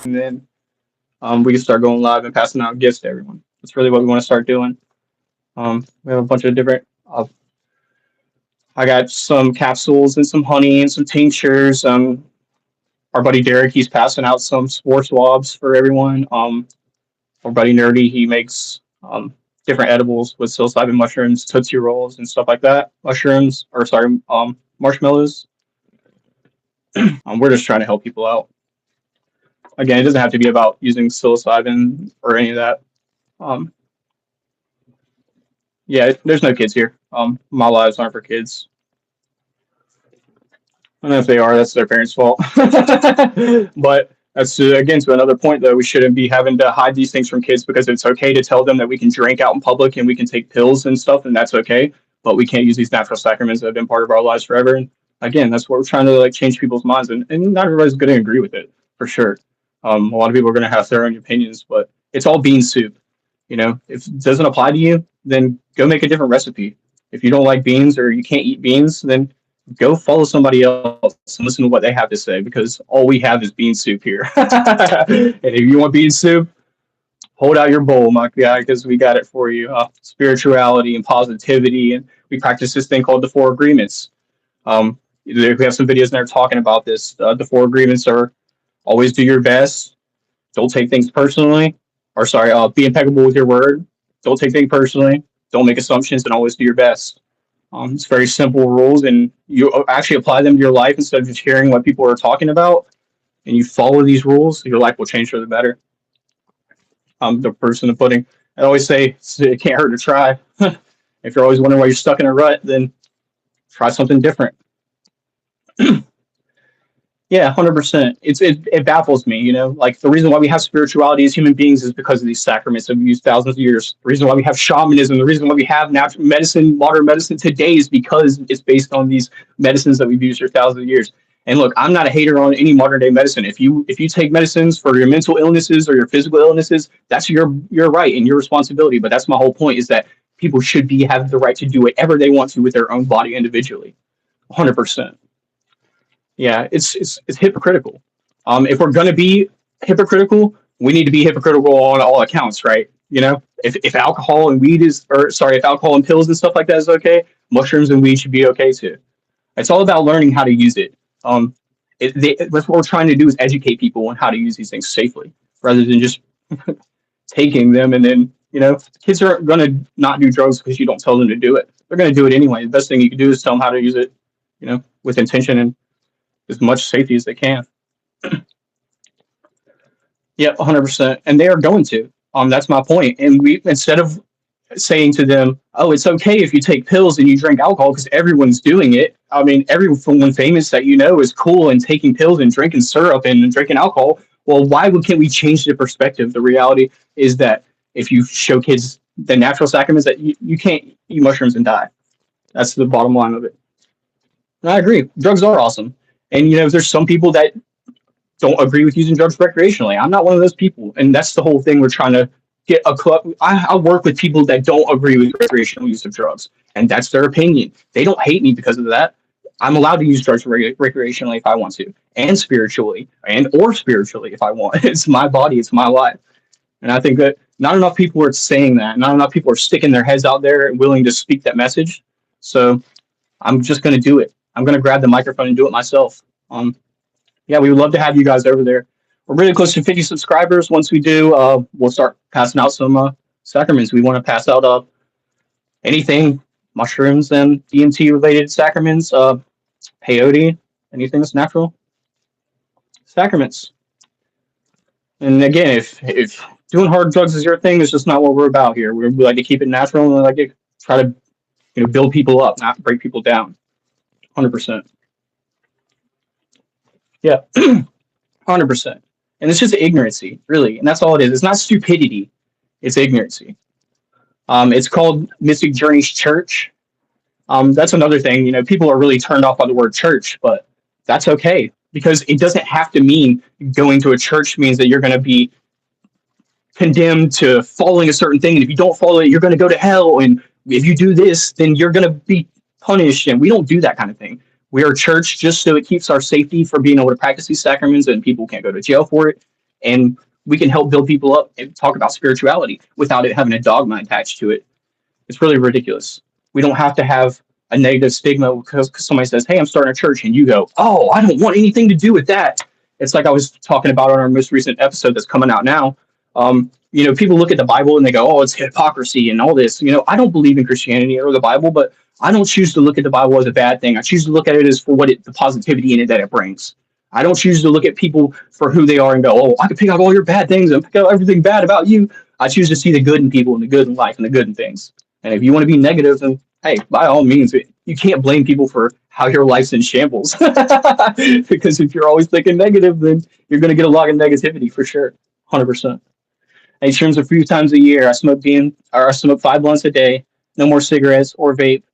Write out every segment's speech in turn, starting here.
and then we can start going live and passing out gifts to everyone. That's really what we want to start doing. We have a bunch of different. I got some capsules and some honey and some tinctures. Our buddy Derek, he's passing out some spore swabs for everyone. Our buddy Nerdy, he makes different edibles with psilocybin mushrooms, tootsie rolls, and stuff like that. Mushrooms, or sorry, marshmallows. We're just trying to help people out. Again, it doesn't have to be about using psilocybin or any of that. Um, yeah, there's no kids here. My lives aren't for kids. And if they are, that's their parents' fault. But that's again to another point, though. We shouldn't be having to hide these things from kids because it's okay to tell them that we can drink out in public and we can take pills and stuff, and that's okay. But we can't use these natural sacraments that have been part of our lives forever. And again, that's what we're trying to like change people's minds, and not everybody's going to agree with it for sure. A lot of people are going to have their own opinions, but it's all bean soup. If it doesn't apply to you, then go make a different recipe. If you don't like beans or you can't eat beans, then go follow somebody else and listen to what they have to say because all we have is bean soup here. And if you want bean soup, hold out your bowl, my guy, because we got it for you. Spirituality and positivity, and we practice this thing called the Four Agreements. We have some videos there talking about this. The Four Agreements are always do your best, don't take things personally, or sorry, be impeccable with your word, don't take things personally, don't make assumptions, and always do your best. It's very simple rules, and you actually apply them to your life instead of just hearing what people are talking about. And you follow these rules, your life will change for the better. The person of pudding. I always say it can't hurt to try. If you're always wondering why you're stuck in a rut, then try something different. Yeah, 100%. It baffles me, like the reason why we have spirituality as human beings is because of these sacraments that we've used thousands of years. The reason why we have shamanism, the reason why we have natural medicine, modern medicine today is because it's based on these medicines that we've used for thousands of years. And look, I'm not a hater on any modern day medicine. If you take medicines for your mental illnesses or your physical illnesses, that's your right and your responsibility. But that's my whole point is that people should have the right to do whatever they want to with their own body individually. 100%. Yeah, it's hypocritical. If we're gonna be hypocritical, we need to be hypocritical on all accounts, right? If alcohol and weed if alcohol and pills and stuff like that is okay, mushrooms and weed should be okay too. It's all about learning how to use it. That's what we're trying to do is educate people on how to use these things safely, rather than just taking them and then kids aren't gonna not do drugs because you don't tell them to do it. They're gonna do it anyway. The best thing you can do is tell them how to use it, with intention and as much safety as they can. Yep, 100%. And they are going to. That's my point. And we instead of saying to them, "Oh, it's okay if you take pills and you drink alcohol because everyone's doing it." I mean, everyone famous that is cool and taking pills and drinking syrup and drinking alcohol. Well, can't we change the perspective? The reality is that if you show kids the natural sacraments, that you can't eat mushrooms and die. That's the bottom line of it. And I agree. Drugs are awesome. And there's some people that don't agree with using drugs recreationally. I'm not one of those people, and that's the whole thing. We're trying to get a club. I work with people that don't agree with recreational use of drugs, and that's their opinion. They don't hate me because of that. I'm allowed to use drugs recreationally if I want to, and spiritually if I want. It's my body, it's my life, and I think that not enough people are saying that. Not enough people are sticking their heads out there and willing to speak that message. So I'm just going to do it. I'm going to grab the microphone and do it myself. Yeah, we would love to have you guys over there. We're really close to 50 subscribers. Once we do, we'll start passing out some sacraments. We want to pass out anything, mushrooms and DMT related sacraments, peyote, anything that's natural. Sacraments. And again, if doing hard drugs is your thing, it's just not what we're about here. We like to keep it natural and we like to try to build people up, not break people down. 100%. Yeah, 100%. And it's just ignorancy, really. And that's all it is. It's not stupidity. It's ignorancy. It's called Mystic Journeys Church. That's another thing. People are really turned off by the word church, but that's okay. Because it doesn't have to mean going to a church means that you're going to be condemned to following a certain thing. And if you don't follow it, you're going to go to hell. And if you do this, then you're going to be punished. And we don't do that kind of thing. We are a church just so it keeps our safety for being able to practice these sacraments and people can't go to jail for it. and we can help build people up and talk about spirituality without it having a dogma attached to it. It's really ridiculous. We don't have to have a negative stigma because somebody says, "Hey, I'm starting a church," and you go, "Oh, I don't want anything to do with that." It's like I was talking about on our most recent episode that's coming out now. People look at the Bible and they go, "Oh, it's hypocrisy and all this." I don't believe in Christianity or the Bible, but I don't choose to look at the Bible as a bad thing. I choose to look at it as for the positivity in it that it brings. I don't choose to look at people for who they are and go, "Oh, I can pick out all your bad things and pick out everything bad about you." I choose to see the good in people and the good in life and the good in things. And if you want to be negative, then hey, by all means, you can't blame people for how your life's in shambles. Because if you're always thinking negative, then you're going to get a lot of negativity for sure. 100%. I shrooms a few times a year. I smoke 5 blunts a day. No more cigarettes or vape.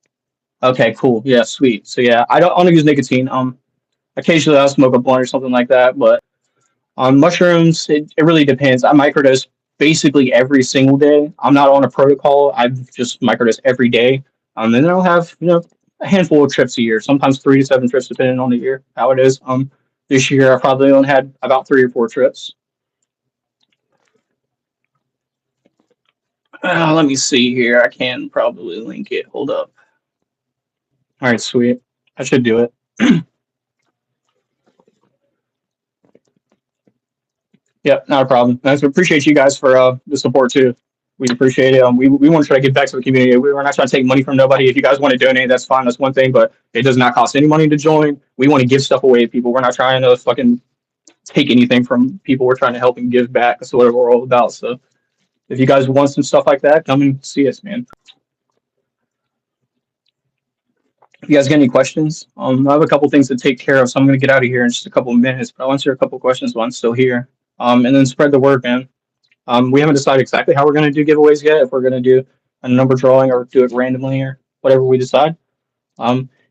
Okay, cool. Yeah, sweet. So yeah, I don't use nicotine. Occasionally I'll smoke a blunt or something like that, but on mushrooms, it really depends. I microdose basically every single day. I'm not on a protocol. I just microdose every day. And then I'll have, a handful of trips a year, sometimes 3 to 7 trips, depending on the year, how it is. This year I probably only had about 3 or 4 trips. Let me see here. I can probably link it. Hold up. All right, sweet. I should do it. Yep, not a problem. I appreciate you guys for the support too. We appreciate it. We want to try to give back to the community. We're not trying to take money from nobody. If you guys want to donate, that's fine. That's one thing, but it does not cost any money to join. We want to give stuff away to people. We're not trying to fucking take anything from people. We're trying to help and give back. That's what we're all about. So if you guys want some stuff like that, come and see us, man. If you guys got any questions, I have a couple things to take care of, so I'm going to get out of here in just a couple of minutes. But I'll answer a couple questions while I'm still here. And then spread the word, man. We haven't decided exactly how we're going to do giveaways yet. If we're going to do a number drawing or do it randomly or whatever we decide.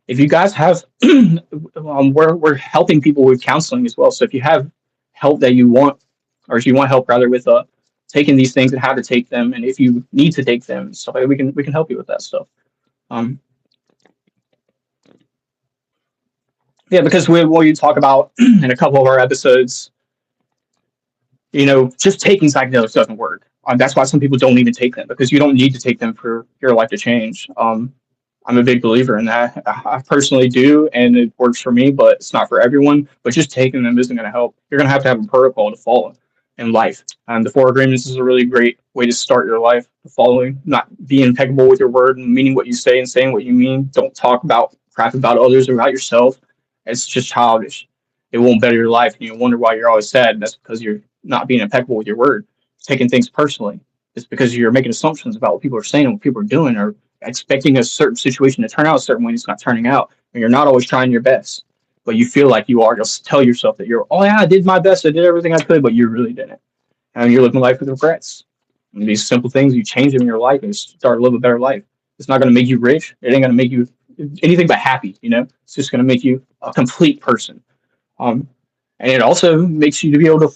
If you guys have, we're helping people with counseling as well. So if you have help that you want, or if you want help rather with taking these things and how to take them, and if you need to take them, so we can help you with that stuff. Yeah, because what you talk about in a couple of our episodes, just taking psychedelics doesn't work. That's why some people don't even take them, because you don't need to take them for your life to change. I'm a big believer in that. I personally do, and it works for me, but it's not for everyone. But just taking them isn't going to help. You're going to have a protocol to follow in life. And the Four Agreements is a really great way to start your life. Following, not being impeccable with your word and meaning what you say and saying what you mean. Don't talk about crap about others or about yourself. It's just childish. It won't better your life, and you wonder why you're always sad. And that's because you're not being impeccable with your word, taking things personally. It's because you're making assumptions about what people are saying and what people are doing, or expecting a certain situation to turn out a certain way, and it's not turning out. And you're not always trying your best, but you feel like you are. You'll tell yourself that oh yeah, I did my best, I did everything I could, but you really didn't. And you're living life with regrets. And these simple things, you change them in your life and you start to live a better life. It's not going to make you rich. It ain't going to make you anything but happy. It's just going to make you a complete person. And it also makes you to be able to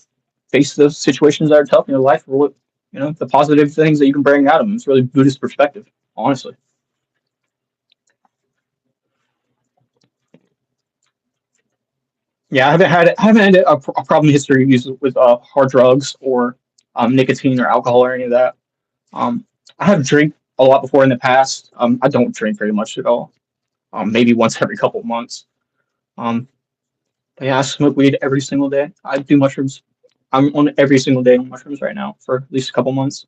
face those situations that are tough in your life, or the positive things that you can bring out of them. It's really Buddhist perspective, honestly. Yeah, I haven't had a problem history with hard drugs or nicotine or alcohol or any of that. I have drank a lot before in the past. I don't drink very much at all. Maybe once every couple of months. Um, but yeah, I smoke weed every single day. I do mushrooms. I'm on every single day on mushrooms right now for at least a couple months.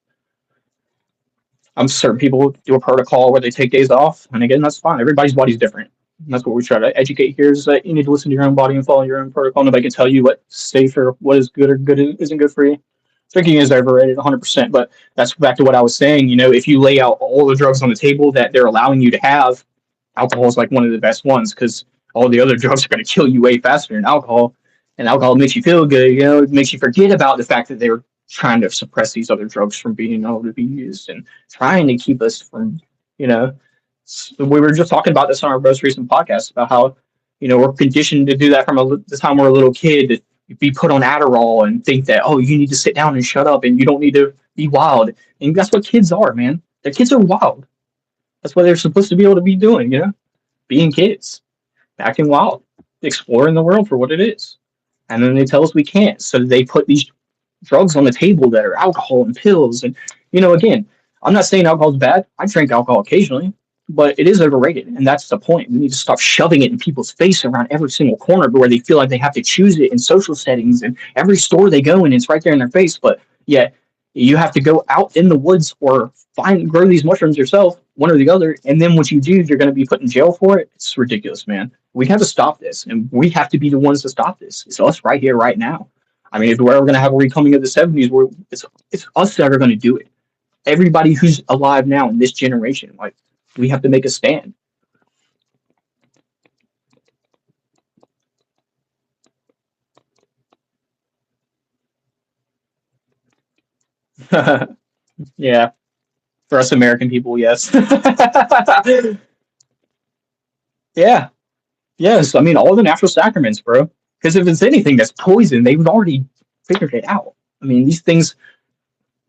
Certain people do a protocol where they take days off, and again, that's fine. Everybody's body's different. And that's what we try to educate here: is that you need to listen to your own body and follow your own protocol. Nobody can tell you what's safe or what is good or good isn't good for you. Drinking is overrated, 100%. But that's back to what I was saying. If you lay out all the drugs on the table that they're allowing you to have, alcohol is like one of the best ones, because all the other drugs are going to kill you way faster than alcohol. And alcohol makes you feel good. It makes you forget about the fact that they're trying to suppress these other drugs from being able to be used, and trying to keep us from, we were just talking about this on our most recent podcast about how, we're conditioned to do that from the time we're a little kid, to be put on Adderall and think that, oh, you need to sit down and shut up and you don't need to be wild. And that's what kids are, man. The kids are wild. That's what they're supposed to be able to be doing, being kids, acting wild, exploring the world for what it is. And then they tell us we can't. So they put these drugs on the table that are alcohol and pills. And, again, I'm not saying alcohol's bad. I drink alcohol occasionally, but it is overrated. And that's the point. We need to stop shoving it in people's face around every single corner where they feel like they have to choose it in social settings and every store they go in, it's right there in their face. But yet you have to go out in the woods or grow these mushrooms yourself, one or the other. And then what you do, you're going to be put in jail for it. It's ridiculous, man. We have to stop this, and we have to be the ones to stop this. It's us right here, right now. I mean, if we're ever going to have a recoming of the 70s, it's us that are going to do it. Everybody who's alive now in this generation, like, we have to make a stand. Yeah, for us American people, yes. Yeah, yes. I mean, all the natural sacraments, bro. Because if it's anything that's poison, they've already figured it out. I mean, these things,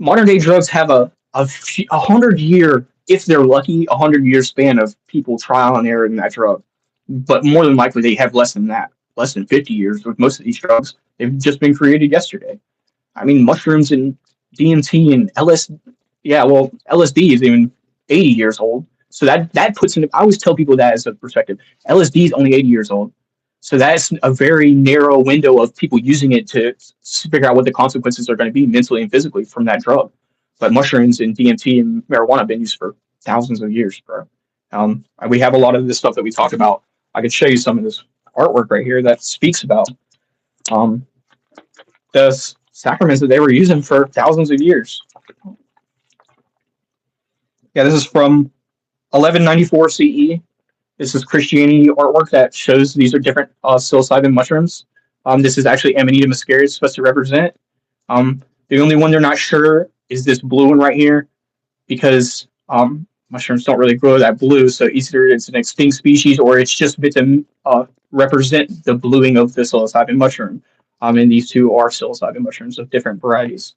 modern day drugs have a 100 year, if they're lucky, 100 year span of people trial and error in that drug. But more than likely, they have less than that, less than 50 years with most of these drugs. They've just been created yesterday. I mean, mushrooms and DMT and LSD. Yeah, well, LSD is even 80 years old. So that puts in. I always tell people that as a perspective. LSD is only 80 years old. So that's a very narrow window of people using it to figure out what the consequences are going to be mentally and physically from that drug. But mushrooms and DMT and marijuana have been used for thousands of years, bro. We have a lot of this stuff that we talk about. I could show you some of this artwork right here that speaks about um, the sacraments that they were using for thousands of years. Yeah, this is from 1194 CE. This is Christianity artwork that shows these are different psilocybin mushrooms. This is actually Amanita muscaria it's supposed to represent. The only one they're not sure is this blue one right here, because mushrooms don't really grow that blue, so either it's an extinct species or it's just meant to represent the bluing of the psilocybin mushroom. And these two are psilocybin mushrooms of different varieties.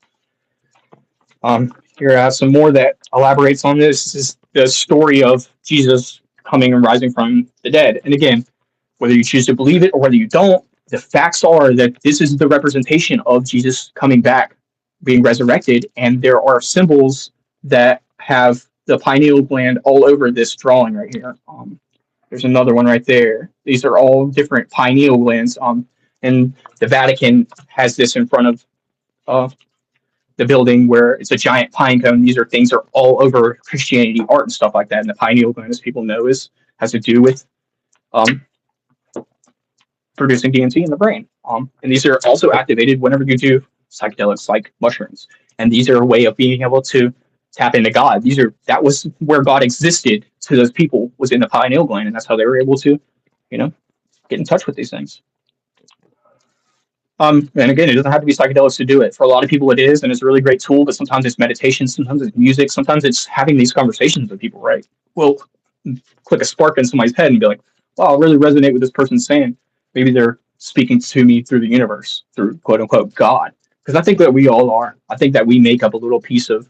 Here I have some more that elaborates on this. This is the story of Jesus coming and rising from the dead. And again, whether you choose to believe it or whether you don't, the facts are that this is the representation of Jesus coming back, being resurrected, and there are symbols that have the pineal gland all over this drawing right here. There's another one right there. These are all different pineal glands. And the Vatican has this in front of the building where it's a giant pine cone. These are things that are all over Christianity art and stuff like that. And the pineal gland, as people know, has to do with producing DMT in the brain. And these are also activated whenever you do psychedelics like mushrooms. And these are a way of being able to tap into God. That was where God existed to those people, was in the pineal gland, and that's how they were able to, get in touch with these things. And again, it doesn't have to be psychedelics to do it. For a lot of people, it is, and it's a really great tool. But sometimes it's meditation, sometimes it's music, sometimes it's having these conversations with people. Right? We'll click a spark in somebody's head and be like, "Wow, I really resonate with this person saying." Maybe they're speaking to me through the universe, through quote unquote God. Because I think that we all are. I think that we make up a little piece of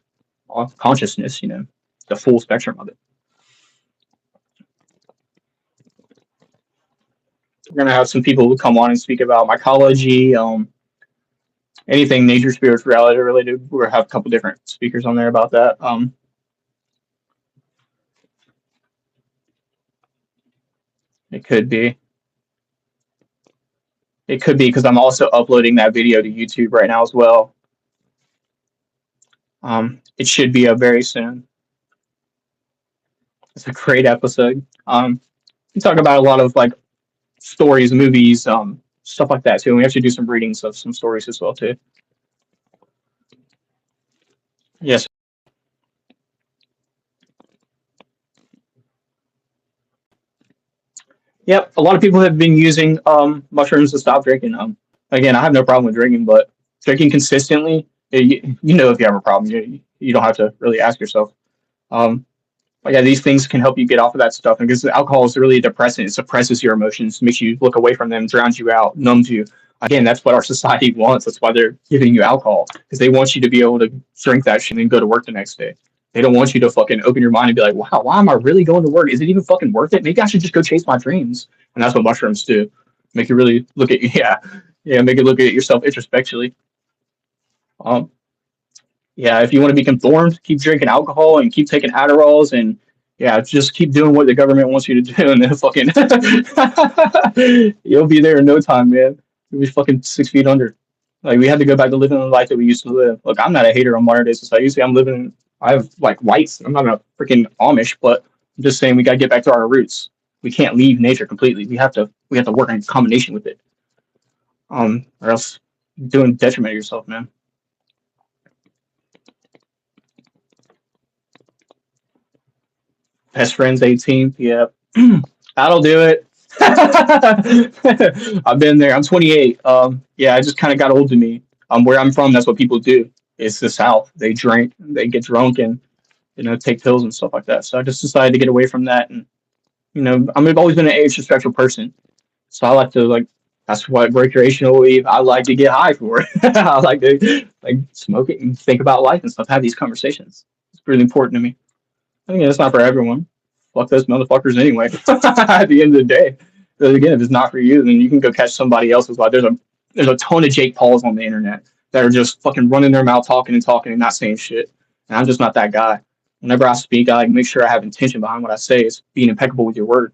consciousness. The full spectrum of it. We're going to have some people who come on and speak about mycology, anything nature, spirituality related. We're going to have a couple different speakers on there about that. It could be. It could be because I'm also uploading that video to YouTube right now as well. It should be up very soon. It's a great episode. We talk about a lot of like stories, movies, stuff like that too. And we actually do some readings of some stories as well too. Yes. Yep. A lot of people have been using mushrooms to stop drinking. Again, I have no problem with drinking, but drinking consistently, if you have a problem, you don't have to really ask yourself. But yeah, these things can help you get off of that stuff. And because alcohol is really a depressant, it suppresses your emotions, makes you look away from them, drowns you out, numbs you. Again, that's what our society wants. That's why they're giving you alcohol, because they want you to be able to drink that shit and go to work the next day. They don't want you to fucking open your mind and be like, wow, why am I really going to work? Is it even fucking worth it? Maybe I should just go chase my dreams. And that's what mushrooms do. Make you really look at, make you look at yourself introspectively. Um, yeah, if you want to be conformed, keep drinking alcohol and keep taking Adderalls and yeah, just keep doing what the government wants you to do, and then fucking you'll be there in no time, man. You'll be fucking 6 feet under. Like we had to go back to living the life that we used to live. Look, I'm not a hater on modern day society. Usually, I'm living. I have like rights. I'm not a freaking Amish, but I'm just saying we gotta get back to our roots. We can't leave nature completely. We have to work in combination with it. Or else you're doing detriment to yourself, man. Best friends 18th. Yeah, that'll do it. I've been there. I'm 28. Yeah, it just kind of got old to me. Where I'm from, that's what people do. It's the South. They drink, they get drunk, and take pills and stuff like that. So I just decided to get away from that. And I've always been an age respectful person, so I like to like. That's what recreational weed. I like to get high for it. I like to like smoke it and think about life and stuff. Have these conversations. It's really important to me. I mean, it's not for everyone. Fuck those motherfuckers anyway. At the end of the day, but again, if it's not for you, then you can go catch somebody else's life. There's a ton of Jake Pauls on the internet that are just fucking running their mouth, talking and talking and not saying shit. And I'm just not that guy. Whenever I speak, I like make sure I have intention behind what I say. It's being impeccable with your word.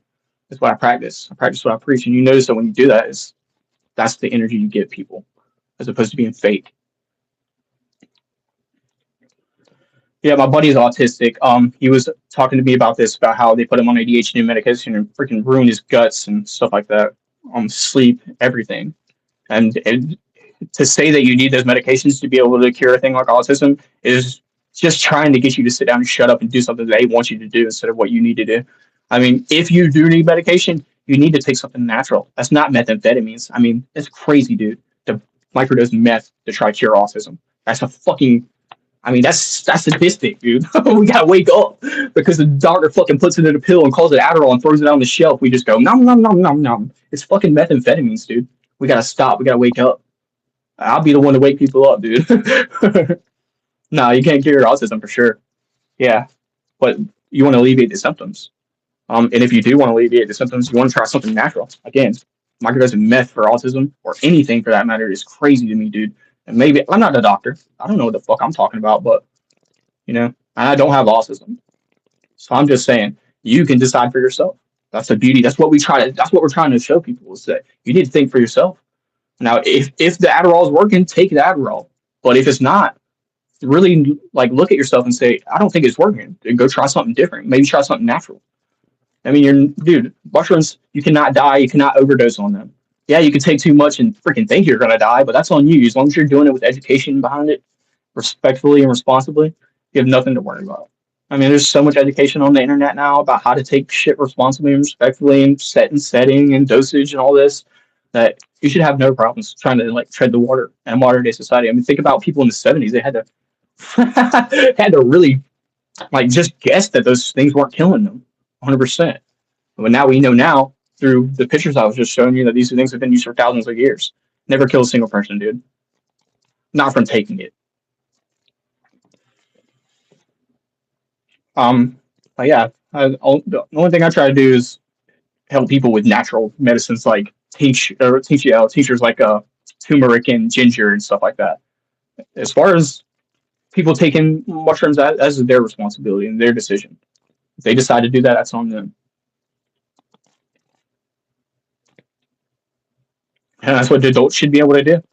That's what I practice. I practice what I preach, and you notice that when you do that, that's the energy you give people, as opposed to being fake. Yeah, my buddy's autistic. He was talking to me about this, about how they put him on ADHD medication and freaking ruin his guts and stuff like that. Sleep, everything. And to say that you need those medications to be able to cure a thing like autism is just trying to get you to sit down and shut up and do something they want you to do instead of what you need to do. I mean, if you do need medication, you need to take something natural. That's not methamphetamines. I mean, it's crazy, dude. To microdose meth to try to cure autism. That's a fucking I mean, that's sadistic, dude. We gotta wake up because the doctor fucking puts it in a pill and calls it Adderall and throws it on the shelf. We just go nom nom nom nom nom. It's fucking methamphetamines, dude. We gotta stop. We gotta wake up. I'll be the one to wake people up, dude. No, you can't cure autism for sure. Yeah, but you want to alleviate the symptoms. And if you do want to alleviate the symptoms, you want to try something natural. Again, microdosing meth for autism or anything for that matter is crazy to me, dude. And maybe I'm not a doctor. I don't know what the fuck I'm talking about, but I don't have autism. So I'm just saying you can decide for yourself. That's the beauty. That's what we're trying to show people is that you need to think for yourself. Now, if the Adderall is working, take the Adderall. But if it's not, really like look at yourself and say, I don't think it's working. And go try something different. Maybe try something natural. I mean, dude, mushrooms, you cannot die. You cannot overdose on them. Yeah, you can take too much and freaking think you're going to die, but that's on you. As long as you're doing it with education behind it, respectfully and responsibly, you have nothing to worry about. I mean, there's so much education on the internet now about how to take shit responsibly and respectfully and setting and dosage and all this that you should have no problems trying to like tread the water in a modern day society. I mean, think about people in the 70s. They had to had to really like just guess that those things weren't killing them 100%. But now we know now through the pictures I was just showing you that these things have been used for thousands of years. Never kill a single person, dude. Not from taking it. But yeah, the only thing I try to do is help people with natural medicines like teachers like turmeric and ginger and stuff like that. As far as people taking mushrooms, as their responsibility and their decision. If they decide to do that, that's on them. And that's what adults should be able to do.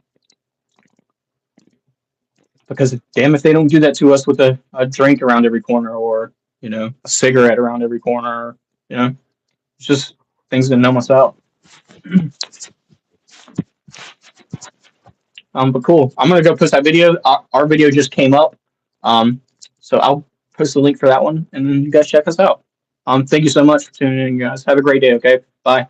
Because damn if they don't do that to us with a drink around every corner or, a cigarette around every corner, it's just things that numb us out. But cool. I'm gonna go post that video. Our video just came up. So I'll post the link for that one and then you guys check us out. Thank you so much for tuning in, guys. Have a great day, okay? Bye.